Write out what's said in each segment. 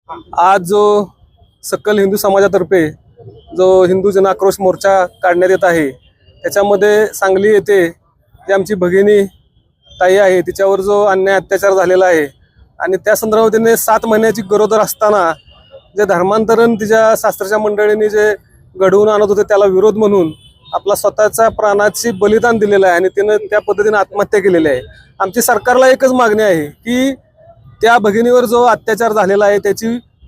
आज जो सकल हिंदू समाजातर्फे जो हिंदू जन आक्रोश मोर्चा काढण्यात येत आहे, त्याच्यामध्ये सांगली येथे जी आमची भगिनी ताई आहे तिच्यावर जो अन्याय अत्याचार झालेला आहे आणि त्या संदर्भात तिने 7 महिन्याची गरोदर असताना जे धर्मांतरण तिच्या सासरच्या मंडळींनी जे घडवून आणत होते त्याला विरोध म्हणून आपला स्वतःच्या प्राणाची बलिदान दिलेलं आहे आणि तिने त्या पद्धतीने आत्महत्या केलेली आहे। आमची सरकारला एकच मागणी आहे की त्या भगिनीवर जो अत्याचार झालेला आहे त्याची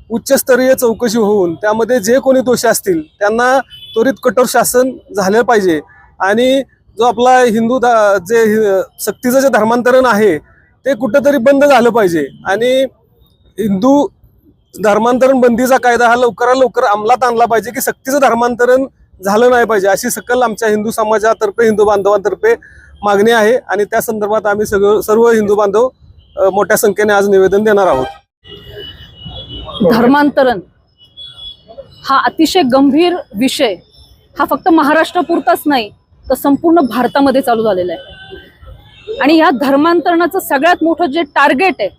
उच्चस्तरीय चौकशी होऊन त्यामध्ये जे कोणी दोषी असतील त्यांना त्वरित कठोर शासन झाले पाहिजे आणि जो आपला हिंदू जे सक्तीचं जे धर्मांतरण आहे ते कुठेतरी बंद झालं पाहिजे आणि हिंदू धर्मांतरण बंदीचा कायदा हा लवकरात लवकर अंमलात आणला पाहिजे की सक्तीचं धर्मांतरण झालं नाही पाहिजे अशी सकल आमच्या हिंदू समाजातर्फे हिंदू बांधवांतर्फे मागणी आहे आणि त्या संदर्भात आम्ही सर्व हिंदू बांधव मोठ्या संख्येने आज निवेदन देणार आहोत। धर्मांतरण हा अतिशय गंभीर विषय हा फक्त महाराष्ट्रापुरताच नाही तर संपूर्ण भारतामध्ये चालू झालेला आहे आणि या धर्मांतरणाचं सगळ्यात मोठं जे टार्गेट आहे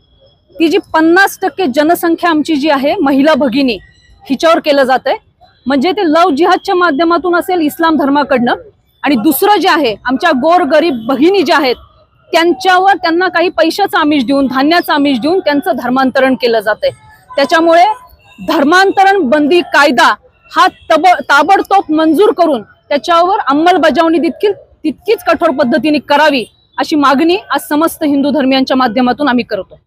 ती जी 50% जनसंख्या आमची जी आहे महिला भगिनी हिच्यावर केलं जात आहे। म्हणजे ते लव जिहादच्या माध्यमातून असेल इस्लाम धर्माकडनं आणि दुसरं जे आहे आमच्या गोर गरीब भगिनी ज्या आहेत त्यांच्यावर त्यांना काही पैशाचं आमिष देऊन धान्याचं आमिष देऊन त्यांचं धर्मांतरण केलं जातंय। त्याच्यामुळे धर्मांतरण बंदी कायदा हा ताबडतोब मंजूर करून त्याच्यावर अंमलबजावणी तितकीच कठोर पद्धतीने करावी अशी मागणी आज समस्त हिंदू धर्मियांच्या माध्यमातून आम्ही करतो।